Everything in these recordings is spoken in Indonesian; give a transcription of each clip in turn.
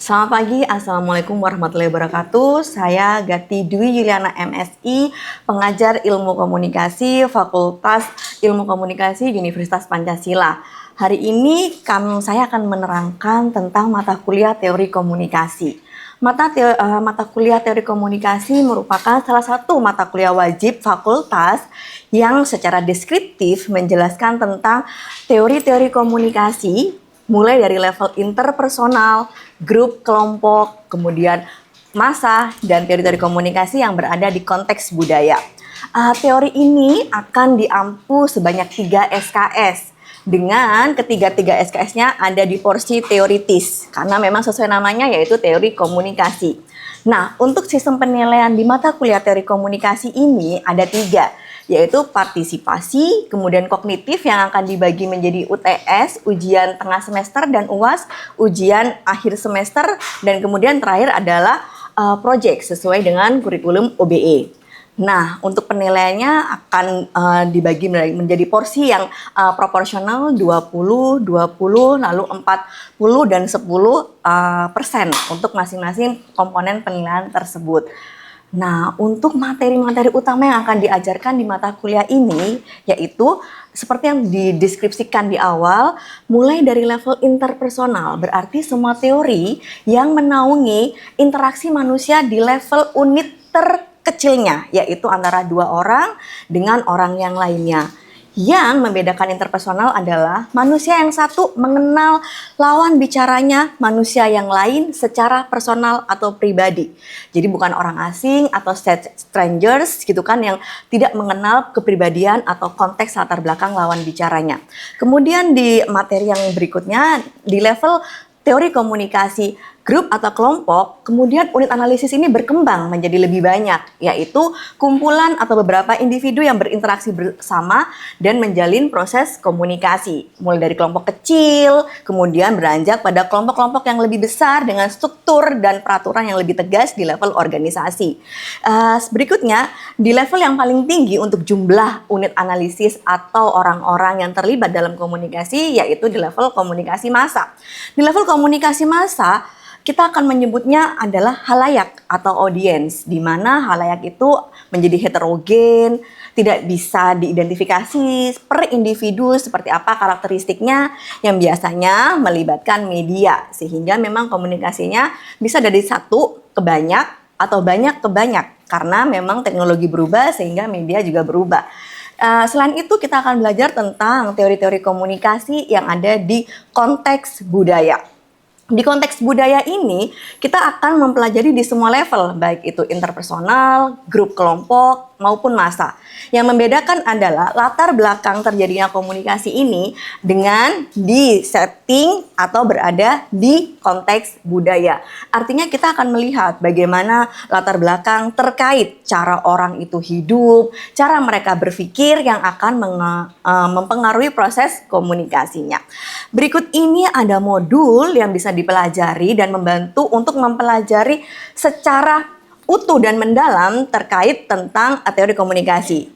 Selamat pagi, Assalamualaikum warahmatullahi wabarakatuh. Saya Gati Dwi Yuliana MSI, pengajar Ilmu Komunikasi, Fakultas Ilmu Komunikasi Universitas Pancasila. Hari ini saya akan menerangkan tentang mata kuliah teori komunikasi. Mata kuliah teori komunikasi merupakan salah satu mata kuliah wajib fakultas yang secara deskriptif menjelaskan tentang teori-teori komunikasi mulai dari level interpersonal, grup, kelompok, kemudian massa, dan teori-teori komunikasi yang berada di konteks budaya. Teori ini akan diampu sebanyak 3 SKS. Dengan ketiga-tiga SKS-nya ada di porsi teoritis, karena memang sesuai namanya yaitu teori komunikasi. Nah, untuk sistem penilaian di mata kuliah teori komunikasi ini ada 3, yaitu partisipasi, kemudian kognitif yang akan dibagi menjadi UTS, ujian tengah semester, dan UAS, ujian akhir semester, dan kemudian terakhir adalah project sesuai dengan kurikulum OBE. Nah, untuk penilaiannya akan dibagi menjadi porsi yang proporsional 20, 20, lalu 40, dan 10% untuk masing-masing komponen penilaian tersebut. Nah, untuk materi-materi utama yang akan diajarkan di mata kuliah ini, yaitu seperti yang dideskripsikan di awal, mulai dari level interpersonal, berarti semua teori yang menaungi interaksi manusia di level unit terkecilnya, yaitu antara 2 orang dengan orang yang lainnya. Yang membedakan interpersonal adalah manusia yang satu mengenal lawan bicaranya manusia yang lain secara personal atau pribadi. Jadi bukan orang asing atau strangers gitu kan, yang tidak mengenal kepribadian atau konteks latar belakang lawan bicaranya. Kemudian di materi yang berikutnya, di level teori komunikasi grup atau kelompok, kemudian unit analisis ini berkembang menjadi lebih banyak, yaitu kumpulan atau beberapa individu yang berinteraksi bersama dan menjalin proses komunikasi. Mulai dari kelompok kecil, kemudian beranjak pada kelompok-kelompok yang lebih besar dengan struktur dan peraturan yang lebih tegas di level organisasi. Berikutnya, di level yang paling tinggi untuk jumlah unit analisis atau orang-orang yang terlibat dalam komunikasi, yaitu di level komunikasi massa. Di level komunikasi massa, kita akan menyebutnya adalah halayak atau audiens, di mana halayak itu menjadi heterogen, tidak bisa diidentifikasi per individu seperti apa karakteristiknya, yang biasanya melibatkan media, sehingga memang komunikasinya bisa dari satu ke banyak atau banyak ke banyak, karena memang teknologi berubah sehingga media juga berubah. Selain itu, kita akan belajar tentang teori-teori komunikasi yang ada di konteks budaya. Di konteks budaya ini, kita akan mempelajari di semua level, baik itu interpersonal, grup kelompok, maupun massa. Yang membedakan adalah latar belakang terjadinya komunikasi ini dengan di setting atau berada di konteks budaya. Artinya kita akan melihat bagaimana latar belakang terkait cara orang itu hidup, cara mereka berpikir yang akan mempengaruhi proses komunikasinya. Berikut ini ada modul yang bisa dipelajari dan membantu untuk mempelajari secara utuh dan mendalam terkait tentang teori komunikasi.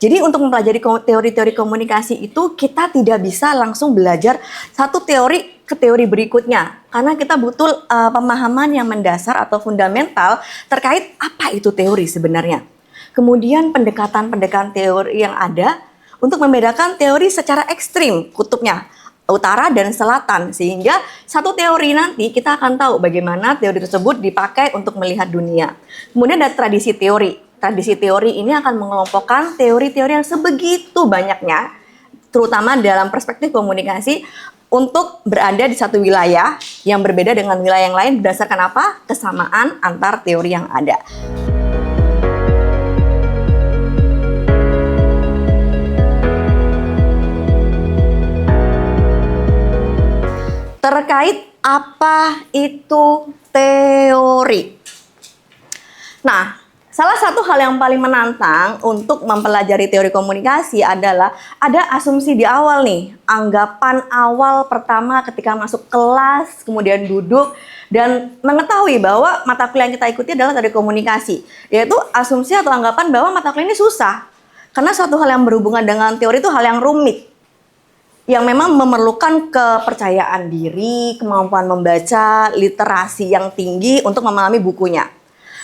Jadi untuk mempelajari teori-teori komunikasi itu kita tidak bisa langsung belajar satu teori ke teori berikutnya, karena kita butuh pemahaman yang mendasar atau fundamental terkait apa itu teori sebenarnya. Kemudian pendekatan-pendekatan teori yang ada untuk membedakan teori secara ekstrim kutubnya, utara dan selatan, sehingga satu teori nanti kita akan tahu bagaimana teori tersebut dipakai untuk melihat dunia. Kemudian ada tradisi teori. Tradisi teori ini akan mengelompokkan teori-teori yang sebegitu banyaknya, terutama dalam perspektif komunikasi, untuk berada di satu wilayah yang berbeda dengan wilayah yang lain berdasarkan apa? Kesamaan antar teori yang ada. Terkait apa itu teori? Nah, salah satu hal yang paling menantang untuk mempelajari teori komunikasi adalah ada asumsi di awal nih, anggapan awal pertama ketika masuk kelas, kemudian duduk, dan mengetahui bahwa mata kuliah yang kita ikuti adalah teori komunikasi, yaitu asumsi atau anggapan bahwa mata kuliah ini susah, karena suatu hal yang berhubungan dengan teori itu hal yang rumit. yang memang memerlukan kepercayaan diri, kemampuan membaca, literasi yang tinggi untuk memahami bukunya.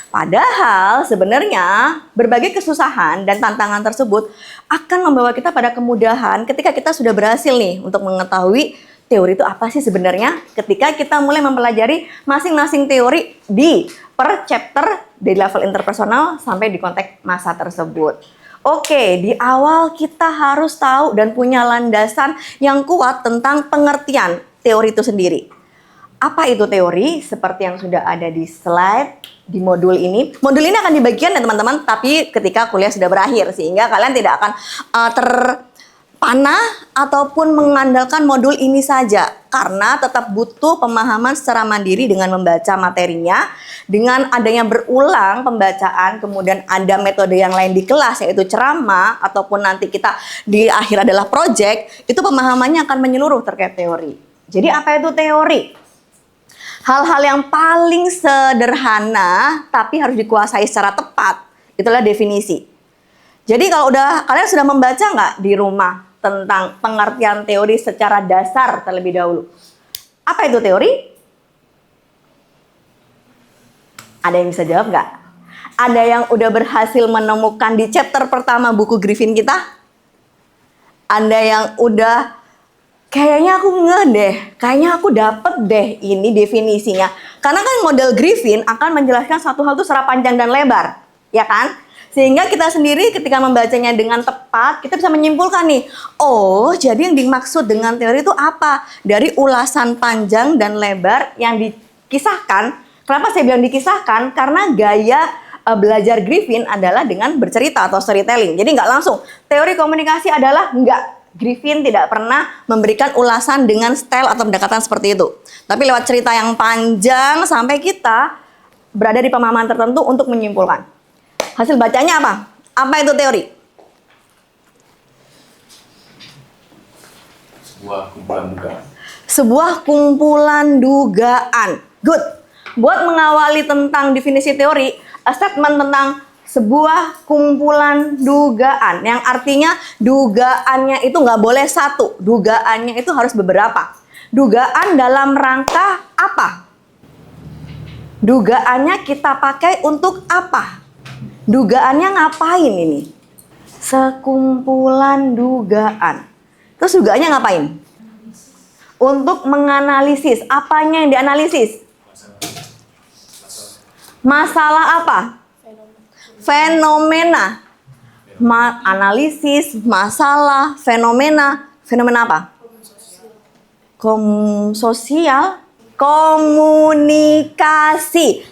Padahal sebenarnya berbagai kesusahan dan tantangan tersebut akan membawa kita pada kemudahan ketika kita sudah berhasil nih untuk mengetahui teori itu apa sih sebenarnya ketika kita mulai mempelajari masing-masing teori di per chapter dari level interpersonal sampai di konteks masa tersebut. Oke, di awal kita harus tahu dan punya landasan yang kuat tentang pengertian teori itu sendiri. Apa itu teori? Seperti yang sudah ada di slide di modul ini. Modul ini akan dibagikan ya teman-teman, tapi ketika kuliah sudah berakhir sehingga kalian tidak akan terpana ataupun mengandalkan modul ini saja karena tetap butuh pemahaman secara mandiri dengan membaca materinya. Dengan adanya berulang pembacaan, kemudian ada metode yang lain di kelas yaitu ceramah ataupun nanti kita di akhir adalah project, itu pemahamannya akan menyeluruh terkait teori. Jadi apa itu teori? Hal-hal yang paling sederhana tapi harus dikuasai secara tepat, itulah definisi. Jadi kalau kalian sudah membaca nggak di rumah tentang pengertian teori secara dasar terlebih dahulu? Apa itu teori? Ada yang bisa jawab nggak? Ada yang udah berhasil menemukan di chapter pertama buku Griffin kita? Ada yang udah kayaknya aku ngeh deh, kayaknya aku dapet deh ini definisinya. Karena kan model Griffin akan menjelaskan satu hal itu secara panjang dan lebar, ya kan? Sehingga kita sendiri ketika membacanya dengan tepat, kita bisa menyimpulkan nih, oh jadi yang dimaksud dengan teori itu apa? Dari ulasan panjang dan lebar yang dikisahkan. Kenapa saya bilang dikisahkan? Karena gaya belajar Griffin adalah dengan bercerita atau storytelling. Jadi nggak langsung. Teori komunikasi adalah nggak. Griffin tidak pernah memberikan ulasan dengan style atau pendekatan seperti itu. Tapi lewat cerita yang panjang sampai kita berada di pemahaman tertentu untuk menyimpulkan. Hasil bacanya apa? Apa itu teori? Sebuah kumpulan dugaan. Sebuah kumpulan dugaan. Good. Buat mengawali tentang definisi teori, statement tentang sebuah kumpulan dugaan. Yang artinya dugaannya itu nggak boleh satu. Dugaannya itu harus beberapa. Dugaan dalam rangka apa? Dugaannya kita pakai untuk apa? Dugaannya ngapain ini? Sekumpulan dugaan. Terus dugaannya ngapain? Untuk menganalisis. Apanya yang dianalisis? Masalah apa? Fenomena. Analisis, masalah, fenomena. Fenomena apa? Sosial. Komunikasi.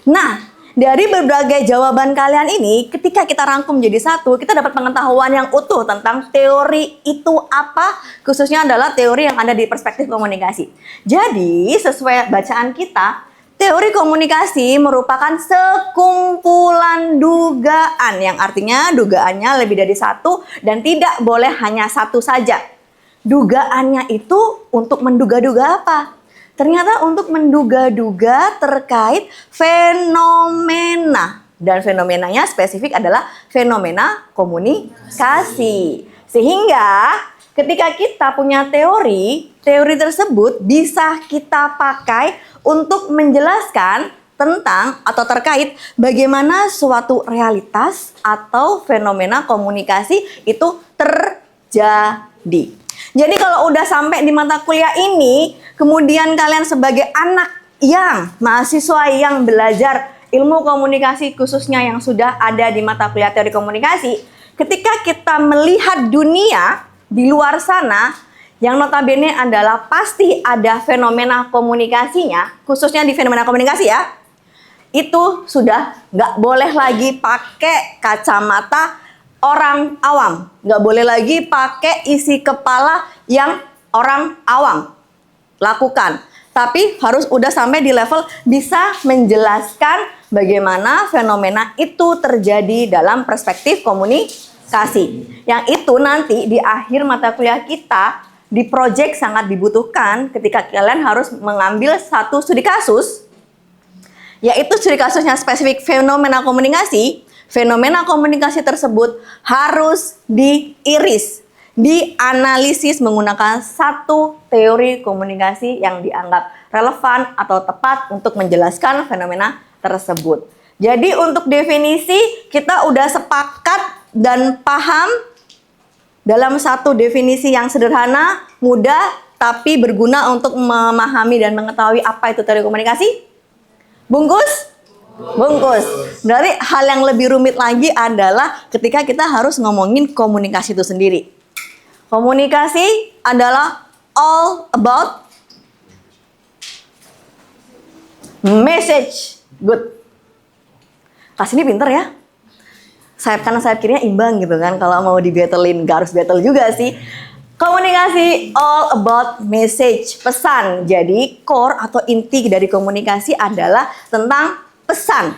Nah, dari berbagai jawaban kalian ini, ketika kita rangkum jadi satu, kita dapat pengetahuan yang utuh tentang teori itu apa, khususnya adalah teori yang ada di perspektif komunikasi. Jadi, sesuai bacaan kita, teori komunikasi merupakan sekumpulan dugaan, yang artinya dugaannya lebih dari satu dan tidak boleh hanya satu saja. Dugaannya itu untuk menduga-duga apa? Ternyata untuk menduga-duga terkait fenomena. Dan fenomenanya spesifik adalah fenomena komunikasi. Sehingga ketika kita punya teori, teori tersebut bisa kita pakai untuk menjelaskan tentang atau terkait bagaimana suatu realitas atau fenomena komunikasi itu terjadi. Jadi kalau udah sampai di mata kuliah ini, kemudian kalian sebagai anak yang mahasiswa yang belajar ilmu komunikasi khususnya yang sudah ada di mata kuliah teori komunikasi, ketika kita melihat dunia di luar sana, yang notabene adalah pasti ada fenomena komunikasinya, khususnya di fenomena komunikasi ya, itu sudah nggak boleh lagi pakai kacamata orang awam. Nggak boleh lagi pakai isi kepala yang orang awam lakukan. Tapi harus udah sampai di level bisa menjelaskan bagaimana fenomena itu terjadi dalam perspektif komunikasi. Yang itu nanti di akhir mata kuliah kita, di project sangat dibutuhkan ketika kalian harus mengambil satu studi kasus, yaitu studi kasusnya spesifik fenomena komunikasi. Fenomena komunikasi tersebut harus diiris. dianalisis menggunakan satu teori komunikasi yang dianggap relevan atau tepat untuk menjelaskan fenomena tersebut. Jadi untuk definisi kita udah sepakat dan paham dalam satu definisi yang sederhana, mudah, tapi berguna untuk memahami dan mengetahui apa itu teori komunikasi. Bungkus? Bungkus. Berarti hal yang lebih rumit lagi adalah ketika kita harus ngomongin komunikasi itu sendiri. Komunikasi adalah all about message. Good. Kas ini pinter ya. Sayap kanan sayap kirinya imbang gitu kan. Kalau mau di-battlein, gak harus battle juga sih. Komunikasi all about message, pesan. Jadi core atau inti dari komunikasi adalah tentang pesan.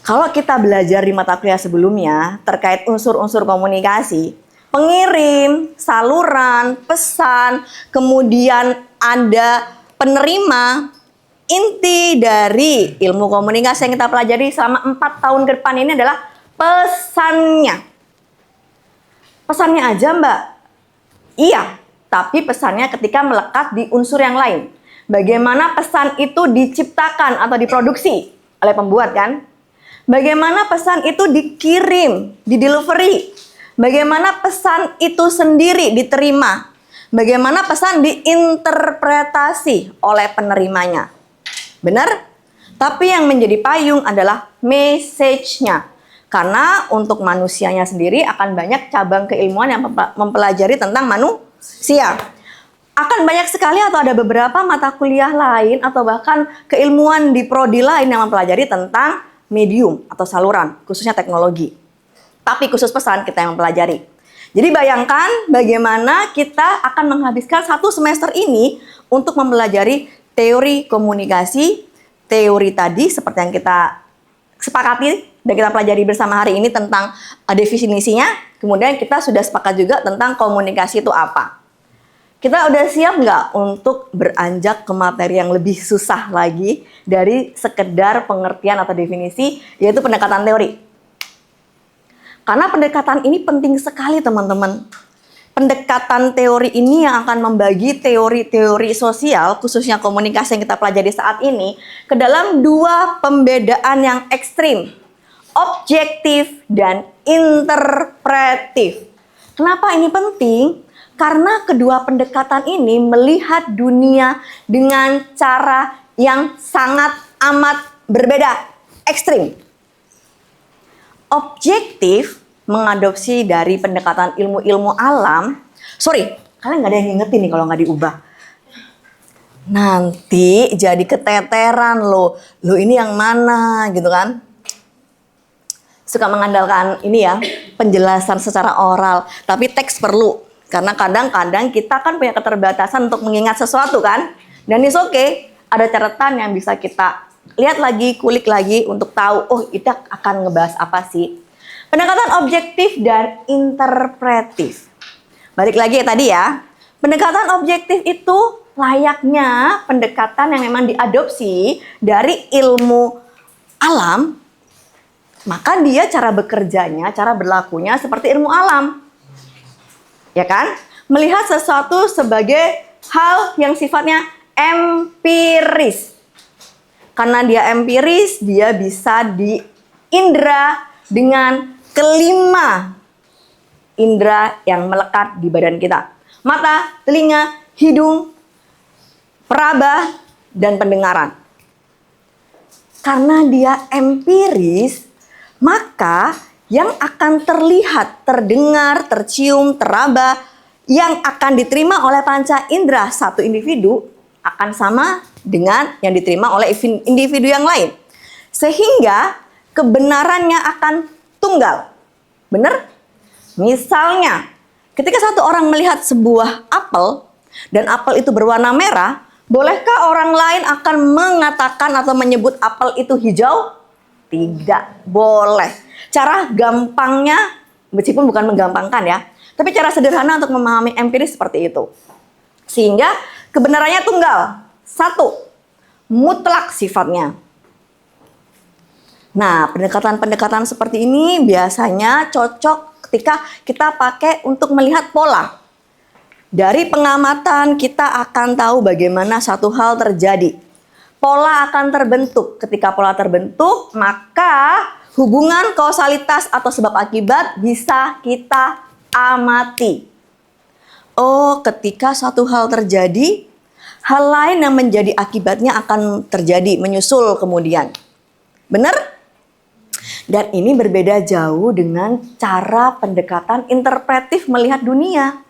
Kalau kita belajar di mata kuliah sebelumnya terkait unsur-unsur komunikasi, pengirim, saluran, pesan, kemudian ada penerima. Inti dari ilmu komunikasi yang kita pelajari selama 4 tahun ke depan ini adalah pesannya. Pesannya aja, Mbak. Iya, tapi pesannya ketika melekat di unsur yang lain. Bagaimana pesan itu diciptakan atau diproduksi oleh pembuat kan? Bagaimana pesan itu dikirim, didelivery? Bagaimana pesan itu sendiri diterima? Bagaimana pesan diinterpretasi oleh penerimanya? Benar? Tapi yang menjadi payung adalah message-nya. Karena untuk manusianya sendiri akan banyak cabang keilmuan yang mempelajari tentang manusia. Akan banyak sekali atau ada beberapa mata kuliah lain atau bahkan keilmuan di prodi lain yang mempelajari tentang medium atau saluran, khususnya teknologi. Tapi khusus pesan kita yang mempelajari. Jadi bayangkan bagaimana kita akan menghabiskan 1 semester ini untuk mempelajari teori komunikasi, teori tadi seperti yang kita sepakati dan kita pelajari bersama hari ini tentang definisinya. Kemudian kita sudah sepakat juga tentang komunikasi itu apa. Kita udah siap nggak untuk beranjak ke materi yang lebih susah lagi dari sekedar pengertian atau definisi, yaitu pendekatan teori. Karena pendekatan ini penting sekali teman-teman. Pendekatan teori ini yang akan membagi teori-teori sosial, khususnya komunikasi yang kita pelajari saat ini, ke dalam 2 pembedaan yang ekstrim. Objektif dan interpretif. Kenapa ini penting? Karena kedua pendekatan ini melihat dunia dengan cara yang sangat amat berbeda, ekstrim. Objektif mengadopsi dari pendekatan ilmu-ilmu alam. Sorry, kalian nggak ada yang ngingetin nih kalau nggak diubah. Nanti jadi keteteran lo ini yang mana gitu kan. Suka mengandalkan ini ya, penjelasan secara oral. Tapi teks perlu, karena kadang-kadang kita kan punya keterbatasan untuk mengingat sesuatu kan. Dan it's okay, ada catatan yang bisa kita lihat lagi, kulik lagi untuk tahu, oh itu akan ngebahas apa sih. Pendekatan objektif dan interpretif. Balik lagi ya tadi ya. Pendekatan objektif itu layaknya pendekatan yang memang diadopsi dari ilmu alam. Maka dia cara bekerjanya, cara berlakunya seperti ilmu alam. Ya kan? Melihat sesuatu sebagai hal yang sifatnya empiris. Karena dia empiris, dia bisa diindra dengan kelima indera yang melekat di badan kita. Mata, telinga, hidung, peraba, dan pendengaran. Karena dia empiris, maka yang akan terlihat, terdengar, tercium, teraba, yang akan diterima oleh panca indera satu individu akan sama dengan yang diterima oleh individu yang lain. Sehingga kebenarannya akan tunggal. Benar? Misalnya, ketika satu orang melihat sebuah apel dan apel itu berwarna merah, bolehkah orang lain akan mengatakan atau menyebut apel itu hijau? Tidak boleh. Cara gampangnya, meskipun bukan menggampangkan ya, tapi cara sederhana untuk memahami empiris seperti itu. Sehingga kebenarannya tunggal. 1, mutlak sifatnya. Nah, pendekatan-pendekatan seperti ini biasanya cocok ketika kita pakai untuk melihat pola. Dari pengamatan kita akan tahu bagaimana satu hal terjadi. Pola akan terbentuk. Ketika pola terbentuk, maka hubungan kausalitas atau sebab akibat bisa kita amati. Oh, ketika satu hal terjadi, hal lain yang menjadi akibatnya akan terjadi, menyusul kemudian. Benar? Dan ini berbeda jauh dengan cara pendekatan interpretif melihat dunia.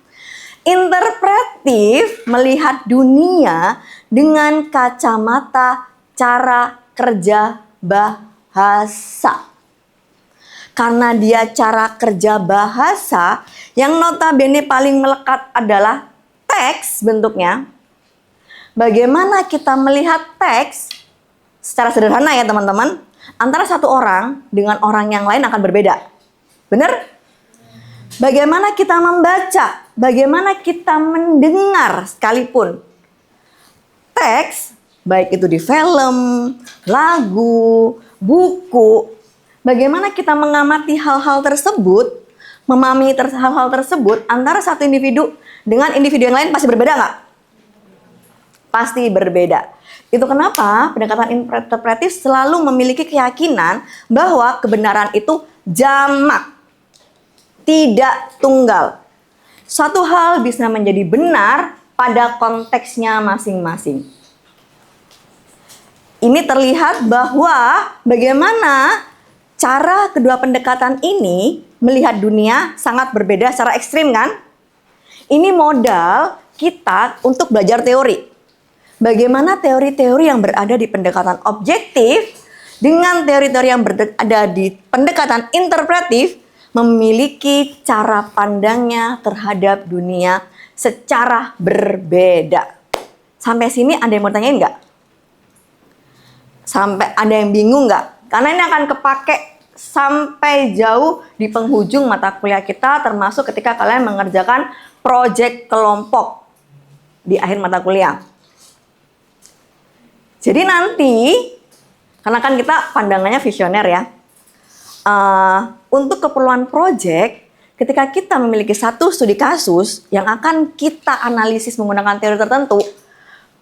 Interpretif melihat dunia dengan kacamata cara kerja bahasa. Karena dia cara kerja bahasa yang notabene paling melekat adalah teks bentuknya. Bagaimana kita melihat teks secara sederhana ya teman-teman, antara satu orang dengan orang yang lain akan berbeda. Benar? Bagaimana kita membaca, bagaimana kita mendengar sekalipun. Teks, baik itu di film, lagu, buku, bagaimana kita mengamati hal-hal tersebut, memahami hal-hal tersebut antara satu individu dengan individu yang lain pasti berbeda nggak? Pasti berbeda. Itu kenapa pendekatan interpretif selalu memiliki keyakinan bahwa kebenaran itu jamak, tidak tunggal. Suatu hal bisa menjadi benar pada konteksnya masing-masing. Ini terlihat bahwa bagaimana cara kedua pendekatan ini melihat dunia sangat berbeda secara ekstrim kan? Ini modal kita untuk belajar teori. Bagaimana teori-teori yang berada di pendekatan objektif dengan teori-teori yang berada di pendekatan interpretif memiliki cara pandangnya terhadap dunia secara berbeda. Sampai sini ada yang mau tanyain nggak? Sampai ada yang bingung nggak? Karena ini akan kepake sampai jauh di penghujung mata kuliah kita, termasuk ketika kalian mengerjakan proyek kelompok di akhir mata kuliah. Jadi nanti, karena kan kita pandangannya visioner ya, untuk keperluan proyek, ketika kita memiliki satu studi kasus yang akan kita analisis menggunakan teori tertentu,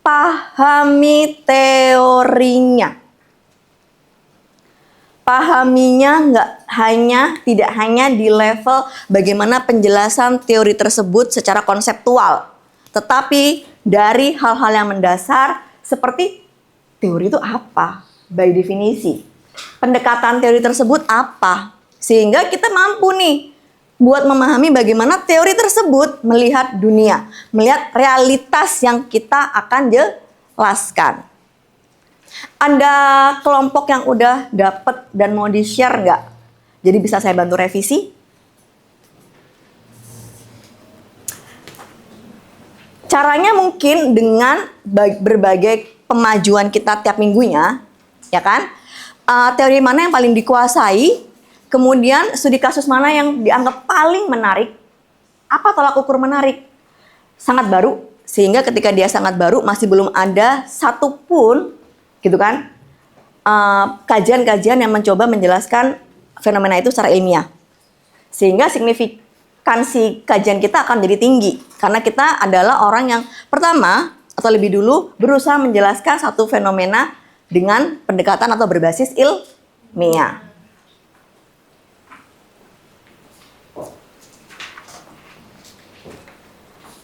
pahami teorinya. Pahaminya tidak hanya di level bagaimana penjelasan teori tersebut secara konseptual, tetapi dari hal-hal yang mendasar seperti teori itu apa by definisi. Pendekatan teori tersebut apa? Sehingga kita mampu nih buat memahami bagaimana teori tersebut melihat dunia, melihat realitas yang kita akan jelaskan. Ada kelompok yang udah dapet dan mau di-share nggak? Jadi bisa saya bantu revisi? Caranya mungkin dengan berbagai pemajuan kita tiap minggunya, ya kan? Teori mana yang paling dikuasai, kemudian studi kasus mana yang dianggap paling menarik, apa tolak ukur menarik, sangat baru, sehingga ketika dia sangat baru masih belum ada satupun, gitu kan, kajian-kajian yang mencoba menjelaskan fenomena itu secara ilmiah, sehingga signifikansi kajian kita akan jadi tinggi, karena kita adalah orang yang pertama atau lebih dulu berusaha menjelaskan satu fenomena dengan pendekatan atau berbasis ilmiah.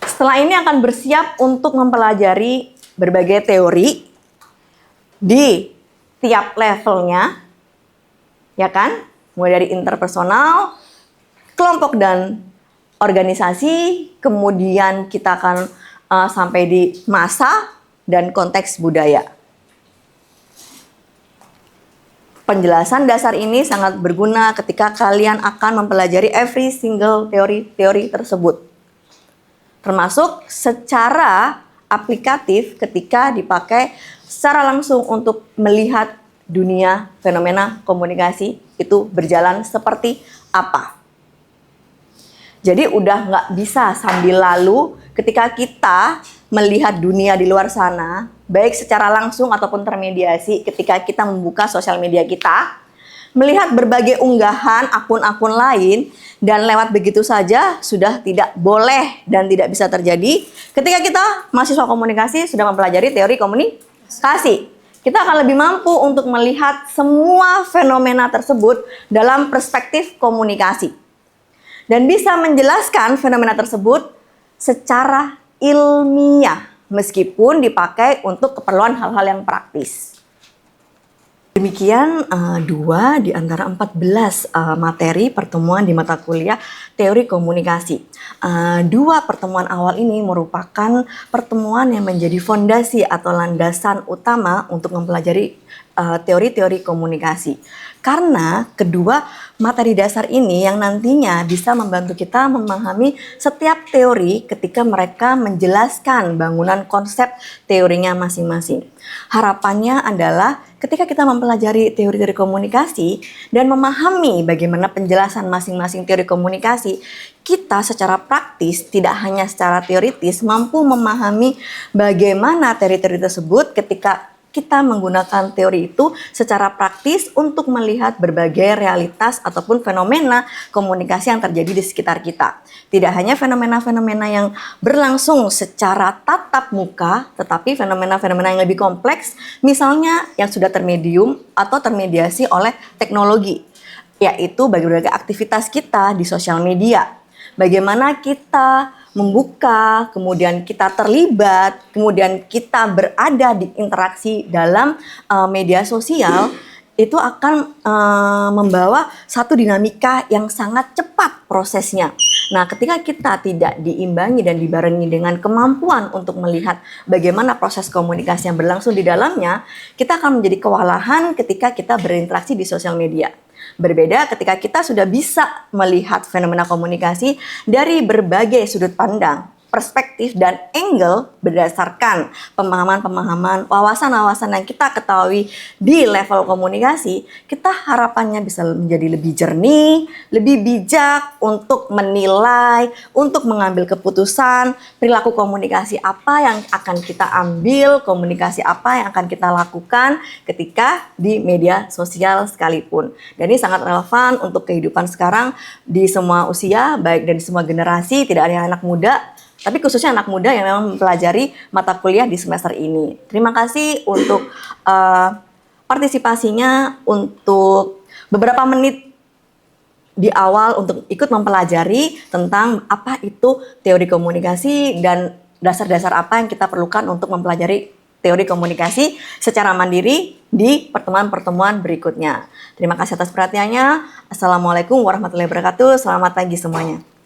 Setelah ini akan bersiap untuk mempelajari berbagai teori di tiap levelnya, ya kan? Mulai dari interpersonal, kelompok dan organisasi, kemudian kita akan sampai di massa dan konteks budaya. Penjelasan dasar ini sangat berguna ketika kalian akan mempelajari every single teori-teori tersebut. Termasuk secara aplikatif ketika dipakai secara langsung untuk melihat dunia fenomena komunikasi itu berjalan seperti apa. Jadi udah nggak bisa sambil lalu ketika kita melihat dunia di luar sana, baik secara langsung ataupun termediasi ketika kita membuka sosial media kita, melihat berbagai unggahan akun-akun lain dan lewat begitu saja sudah tidak boleh dan tidak bisa terjadi ketika kita mahasiswa komunikasi sudah mempelajari teori komunikasi. Kita akan lebih mampu untuk melihat semua fenomena tersebut dalam perspektif komunikasi dan bisa menjelaskan fenomena tersebut secara ilmiah meskipun dipakai untuk keperluan hal-hal yang praktis. Demikian 2 di antara 14 materi pertemuan di mata kuliah teori komunikasi. 2 pertemuan awal ini merupakan pertemuan yang menjadi fondasi atau landasan utama untuk mempelajari teori-teori komunikasi. Karena kedua materi dasar ini yang nantinya bisa membantu kita memahami setiap teori ketika mereka menjelaskan bangunan konsep teorinya masing-masing. Harapannya adalah ketika kita mempelajari teori-teori komunikasi dan memahami bagaimana penjelasan masing-masing teori komunikasi, kita secara praktis, tidak hanya secara teoritis, mampu memahami bagaimana teori-teori tersebut ketika kita menggunakan teori itu secara praktis untuk melihat berbagai realitas ataupun fenomena komunikasi yang terjadi di sekitar kita. Tidak hanya fenomena-fenomena yang berlangsung secara tatap muka, tetapi fenomena-fenomena yang lebih kompleks, misalnya yang sudah termedium atau termediasi oleh teknologi, yaitu berbagai aktivitas kita di sosial media. Bagaimana kita membuka, kemudian kita terlibat, kemudian kita berada di interaksi dalam media sosial, itu akan membawa satu dinamika yang sangat cepat prosesnya. Nah, ketika kita tidak diimbangi dan dibarengi dengan kemampuan untuk melihat bagaimana proses komunikasi yang berlangsung di dalamnya, kita akan menjadi kewalahan ketika kita berinteraksi di sosial media. Berbeda ketika kita sudah bisa melihat fenomena komunikasi dari berbagai sudut pandang, perspektif, dan angle berdasarkan pemahaman-pemahaman, wawasan-wawasan yang kita ketahui di level komunikasi, kita harapannya bisa menjadi lebih jernih, lebih bijak untuk menilai, untuk mengambil keputusan, perilaku komunikasi apa yang akan kita ambil, komunikasi apa yang akan kita lakukan ketika di media sosial sekalipun. Dan ini sangat relevan untuk kehidupan sekarang di semua usia, baik dari semua generasi, tidak hanya anak muda, tapi khususnya anak muda yang memang mempelajari mata kuliah di semester ini. Terima kasih untuk partisipasinya, untuk beberapa menit di awal untuk ikut mempelajari tentang apa itu teori komunikasi dan dasar-dasar apa yang kita perlukan untuk mempelajari teori komunikasi secara mandiri di pertemuan-pertemuan berikutnya. Terima kasih atas perhatiannya. Assalamualaikum warahmatullahi wabarakatuh. Selamat pagi semuanya.